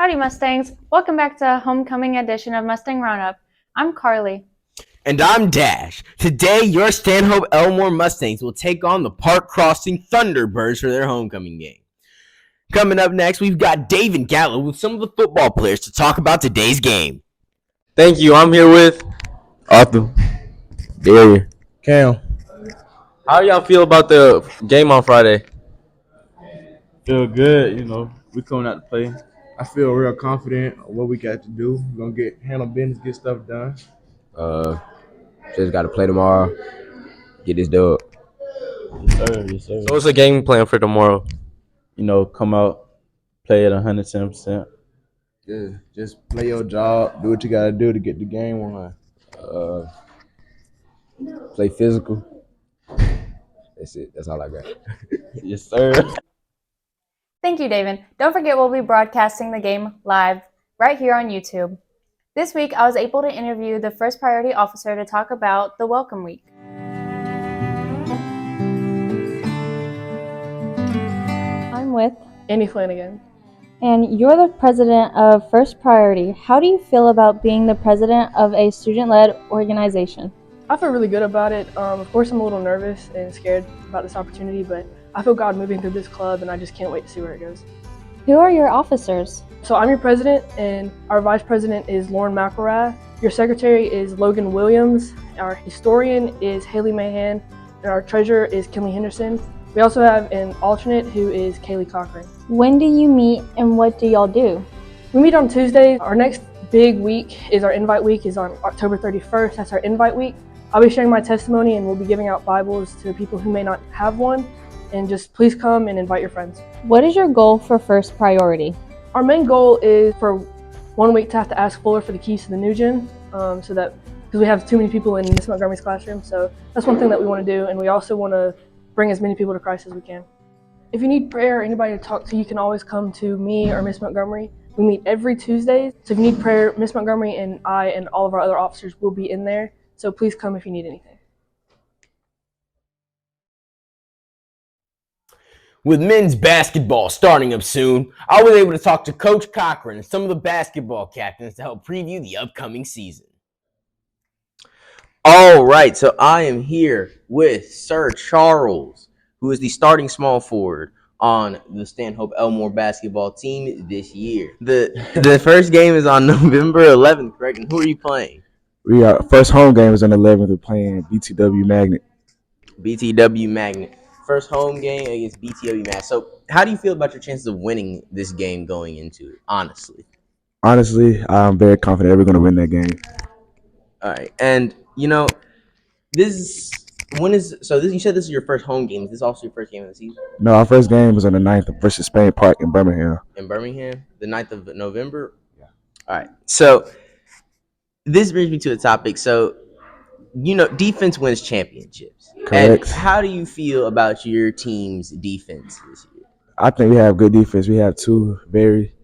Howdy, Mustangs. Welcome back to a homecoming edition of Mustang Roundup. I'm Carly. And I'm Dash. Today, your Stanhope Elmore Mustangs will take on the Park Crossing Thunderbirds for their homecoming game. Coming up next, we've got Dave and Gallo with some of the football players to talk about today's game. Thank you. I'm here with Arthur, Daria, Cam. How y'all feel about the game on Friday? Feel good, we coming out to play. I feel real confident on what we got to do. We're gonna handle business, get stuff done. Just got to play tomorrow, get this dub. Yes, sir. So what's the game plan for tomorrow? Come out, play at 110%. Yeah, just play your job, do what you gotta do to get the game on. Play physical. That's it. That's all I got. Yes, sir. Thank you, David. Don't forget we'll be broadcasting the game live right here on YouTube. This week, I was able to interview the first priority officer to talk about the Welcome Week. I'm with Andy Flanagan. and you're the president of First Priority. How do you feel about being the president of a student-led organization? I feel really good about it. Of course, I'm a little nervous and scared about this opportunity, but I feel God moving through this club, and I just can't wait to see where it goes. Who are your officers? So I'm your president, and our vice president is Lauren McElrath. Your secretary is Logan Williams. Our historian is Haley Mahan, and our treasurer is Kinley Henderson. We also have an alternate who is Kaylee Cochran. When do you meet and what do y'all do? We meet on Tuesdays. Our next big week is our invite week, is on October 31st. That's our invite week. I'll be sharing my testimony, and we'll be giving out Bibles to people who may not have one. And just please come and invite your friends. What is your goal for First Priority? Our main goal is for 1 week to have to ask Fuller for the keys to the new gen, so that because we have too many people in Miss Montgomery's classroom. So that's one thing that we want to do, and we also want to bring as many people to Christ as we can. If you need prayer or anybody to talk to, you can always come to me or Miss Montgomery. We meet every Tuesday, so if you need prayer, Miss Montgomery and I and all of our other officers will be in there. So please come if you need anything. With men's basketball starting up soon, I was able to talk to Coach Cochran and some of the basketball captains to help preview the upcoming season. All right, so I am here with Sir Charles, who is the starting small forward on the Stanhope Elmore basketball team this year. The first game is on November 11th, correct? And who are you playing? We are first home game is on the 11th. We're playing BTW Magnet. BTW Magnet. First home game against BTW Magnet. So how do you feel about your chances of winning this game going into it, honestly? Honestly, I'm very confident we're going to win that game. All right, and you said this is your first home game. Is this also your first game of the season? No, our first game was on the 9th versus Spain Park in Birmingham. In Birmingham, the 9th of November? Yeah. All right, so this brings me to a topic. So, defense wins championships. Correct. And how do you feel about your team's defense this year? I think we have good defense. We have two very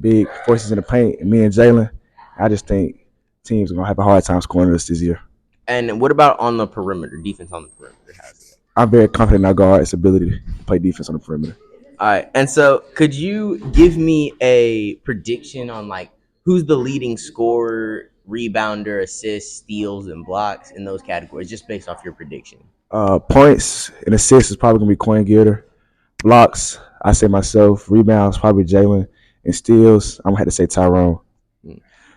big forces in the paint, me and Jalen. I just think teams are going to have a hard time scoring us this year. And what about on the perimeter, defense on the perimeter? I'm very confident in our guard's ability to play defense on the perimeter. All right, and so could you give me a prediction on, who's the leading scorer, rebounder, assists, steals, and blocks in those categories, just based off your prediction? Points and assists is probably going to be Quinn Gilder. Blocks, I say myself. Rebounds, probably Jalen. And steals, I'm going to have to say Tyrone.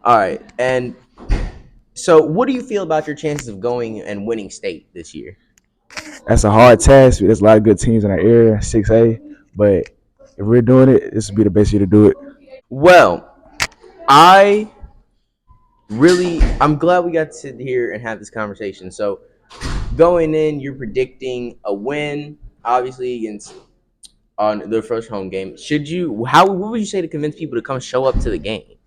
All right, and so what do you feel about your chances of going and winning state this year? That's a hard task. There's a lot of good teams in our area, 6A. But if we're doing it, this would be the best year to do it. Well, I'm glad we got to sit here and have this conversation. So going in, you're predicting a win, obviously, against on the first home game. What would you say to convince people to come show up to the game?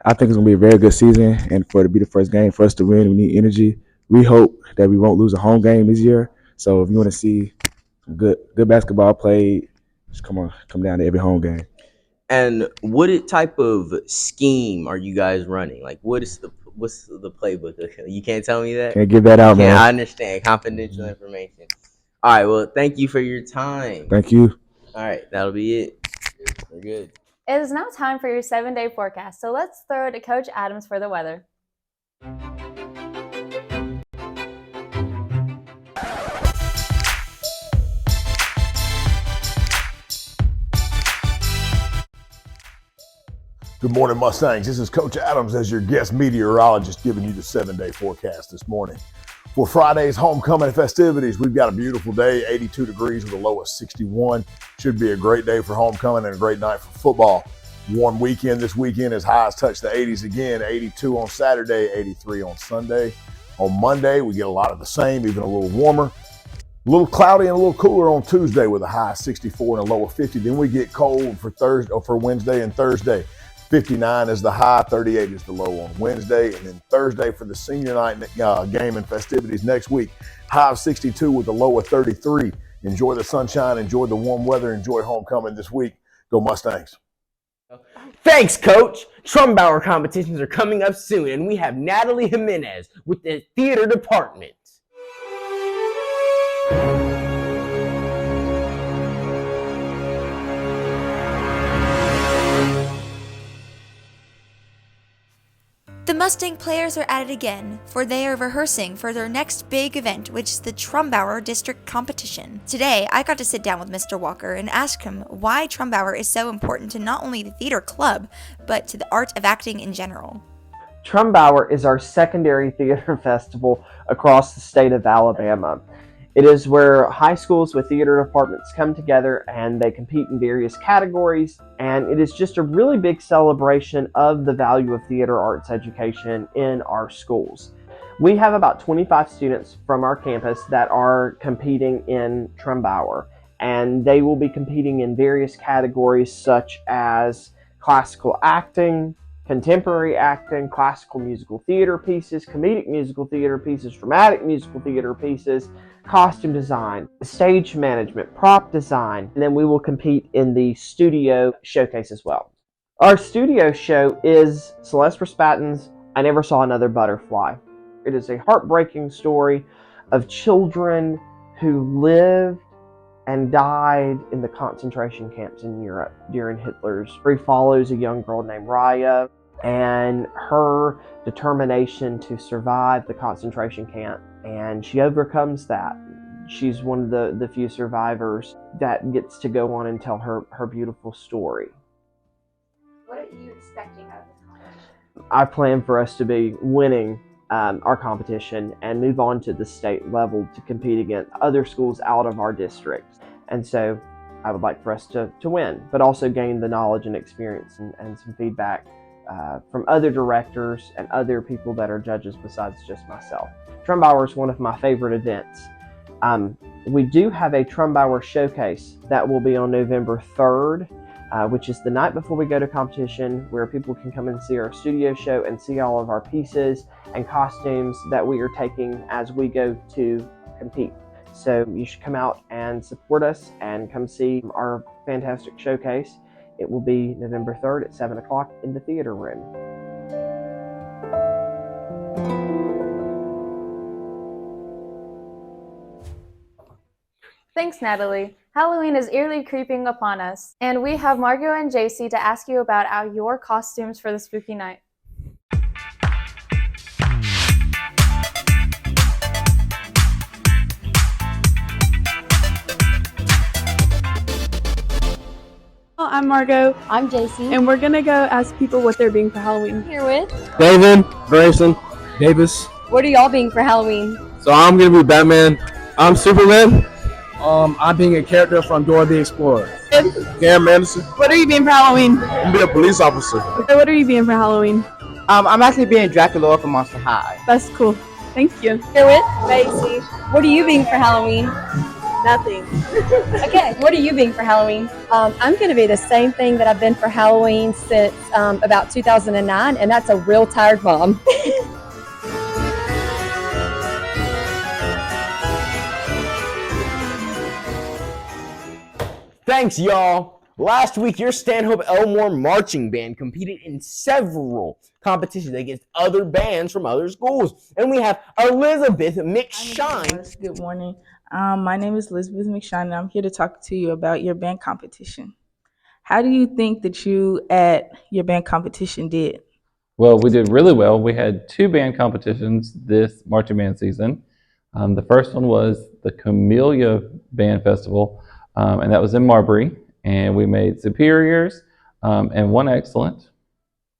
I think it's going to be a very good season, and for it to be the first game, for us to win, we need energy. We hope that we won't lose a home game this year. So if you want to see some good basketball played, just come down to every home game. And what type of scheme are you guys running? What's the playbook? You can't tell me that? Can't give that out, man. I understand. Confidential information. All right, well, thank you for your time. Thank you. All right, that'll be it. We're good. It is now time for your 7-day forecast, so let's throw it to Coach Adams for the weather. Good morning, Mustangs. This is Coach Adams as your guest meteorologist giving you the 7-day forecast this morning. For Friday's homecoming festivities, we've got a beautiful day, 82 degrees with a low of 61. Should be a great day for homecoming and a great night for football. Warm weekend this weekend as highs touch the 80s again, 82 on Saturday, 83 on Sunday. On Monday, we get a lot of the same, even a little warmer. A little cloudy and a little cooler on Tuesday with a high of 64 and a low of 50. Then we get cold for Wednesday and Thursday. 59 is the high, 38 is the low on Wednesday, and then Thursday for the senior night game and festivities next week. High of 62 with a low of 33. Enjoy the sunshine, enjoy the warm weather, enjoy homecoming this week. Go Mustangs. Thanks, Coach. Trumbauer competitions are coming up soon, and we have Natalie Jimenez with the theater department. The Mustang players are at it again, for they are rehearsing for their next big event, which is the Trumbauer District Competition. Today, I got to sit down with Mr. Walker and ask him why Trumbauer is so important to not only the theater club, but to the art of acting in general. Trumbauer is our secondary theater festival across the state of Alabama. It is where high schools with theater departments come together and they compete in various categories, and it is just a really big celebration of the value of theater arts education in our schools. We have about 25 students from our campus that are competing in Trumbauer, and they will be competing in various categories such as classical acting, contemporary acting, classical musical theater pieces, comedic musical theater pieces, dramatic musical theater pieces, costume design, stage management, prop design, and then we will compete in the studio showcase as well. Our studio show is Celeste Respatton's I Never Saw Another Butterfly. It is a heartbreaking story of children who lived and died in the concentration camps in Europe during Hitler's. It follows a young girl named Raya and her determination to survive the concentration camp, and she overcomes that. She's one of the few survivors that gets to go on and tell her beautiful story. What are you expecting out of this competition? I plan for us to be winning our competition and move on to the state level to compete against other schools out of our district. And so I would like for us to win, but also gain the knowledge and experience and some feedback from other directors and other people that are judges besides just myself. Trumbauer is one of my favorite events. We do have a Trumbauer showcase that will be on November 3rd, which is the night before we go to competition, where people can come and see our studio show and see all of our pieces and costumes that we are taking as we go to compete. So you should come out and support us and come see our fantastic showcase. It will be November 3rd at 7 o'clock in the theater room. Thanks, Natalie. Halloween is eerily creeping upon us, and we have Margot and JC to ask you about your costumes for the spooky night. I'm Margot. I'm JC. And we're gonna go ask people what they're being for Halloween. Here with David, Grayson, Davis. What are y'all being for Halloween? So I'm gonna be Batman. I'm Superman. I'm being a character from Dora the Explorer. Cam Anderson. What are you being for Halloween? I'm gonna be a police officer. Okay, what are you being for Halloween? I'm actually being Dracula from Monster High. That's cool. Thank you. Here with Macy. What are you being for Halloween? Nothing. Okay, what are you being for Halloween? I'm going to be the same thing that I've been for Halloween since about 2009, and that's a real tired mom. Thanks, y'all. Last week, your Stanhope Elmore marching band competed in several competitions against other bands from other schools. And we have Elizabeth McShine. Good morning. My name is Elizabeth McShine, and I'm here to talk to you about your band competition. How do you think that you at your band competition did? Well, we did really well. We had 2 band competitions this marching band season. The first one was the Camellia Band Festival, and that was in Marbury. And we made superiors and 1 excellent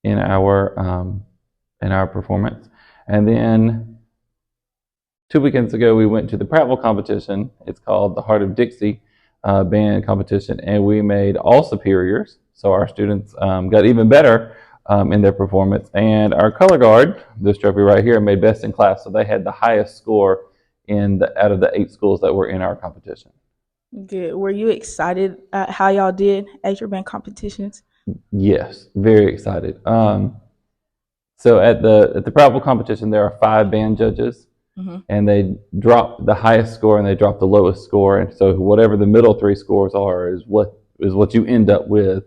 in our performance. And then 2 weekends ago, we went to the Prattville competition. It's called the Heart of Dixie band competition, and we made all superiors. So our students got even better in their performance. And our color guard, this trophy right here, made best in class. So they had the highest score out of the 8 schools that were in our competition. Good. Were you excited how y'all did at your band competitions? Yes, very excited. So at the Prattville competition, there are 5 band judges, and they drop the highest score and they drop the lowest score. And so whatever the middle 3 scores are is what you end up with.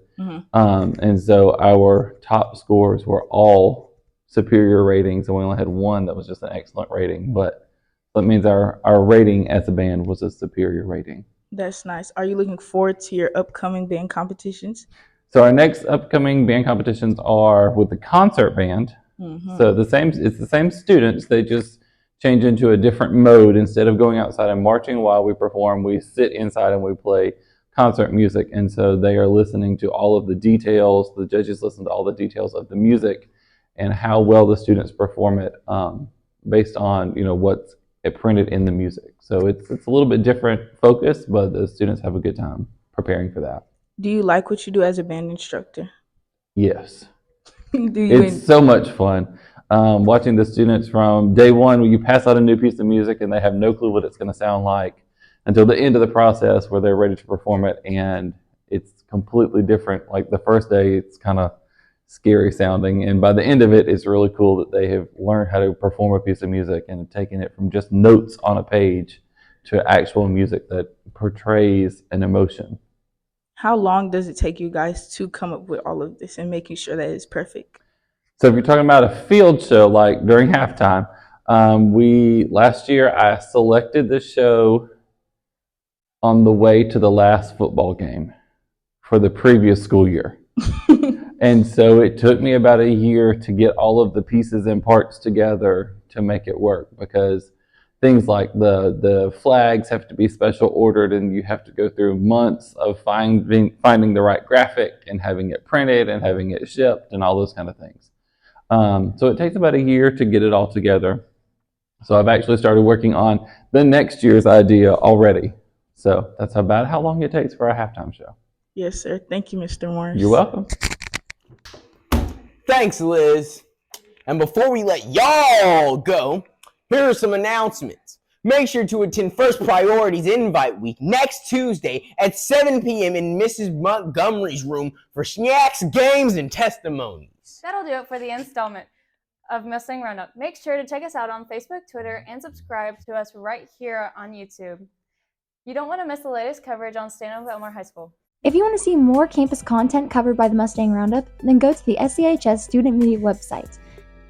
And so our top scores were all superior ratings, and we only had 1 that was just an excellent rating. But that means our rating as a band was a superior rating. That's nice. Are you looking forward to your upcoming band competitions? So our next upcoming band competitions are with the concert band. So it's the same students, they just change into a different mode. Instead of going outside and marching while we perform, we sit inside and we play concert music. And so they are listening to all of the details. The judges listen to all the details of the music and how well the students perform it based on what's printed in the music. So it's a little bit different focus, but the students have a good time preparing for that. Do you like what you do as a band instructor? Yes. It's so much fun. Watching the students from day one, when you pass out a new piece of music and they have no clue what it's going to sound like, until the end of the process where they're ready to perform it, and it's completely different. Like the first day, it's kind of scary sounding, and by the end of it, it's really cool that they have learned how to perform a piece of music and taken it from just notes on a page to actual music that portrays an emotion. How long does it take you guys to come up with all of this and making sure that it's perfect? So if you're talking about a field show, like during halftime, last year I selected the show on the way to the last football game for the previous school year. And so it took me about a year to get all of the pieces and parts together to make it work, because things like the flags have to be special ordered, and you have to go through months of finding the right graphic and having it printed and having it shipped and all those kind of things. So it takes about a year to get it all together. So I've actually started working on the next year's idea already. So that's about how long it takes for a halftime show. Yes, sir. Thank you, Mr. Morris. You're welcome. Thanks, Liz. And before we let y'all go, here are some announcements. Make sure to attend First Priorities Invite Week next Tuesday at 7 p.m. in Mrs. Montgomery's room for snacks, games, and testimonies. That'll do it for the installment of Mustang Roundup. Make sure to check us out on Facebook, Twitter, and subscribe to us right here on YouTube. You don't want to miss the latest coverage on Stanhope Elmore High School. If you want to see more campus content covered by the Mustang Roundup, then go to the SEHS Student Media website.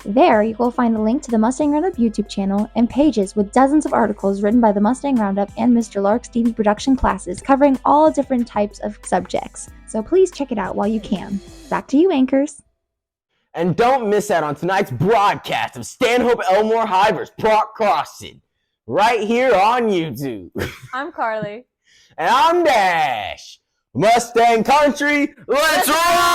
There, you will find a link to the Mustang Roundup YouTube channel and pages with dozens of articles written by the Mustang Roundup and Mr. Lark's TV production classes covering all different types of subjects. So please check it out while you can. Back to you, anchors. And don't miss out on tonight's broadcast of Stanhope Elmore High vs. Proc Croston, right here on YouTube. I'm Carly. And I'm Dash. Mustang Country, let's roll!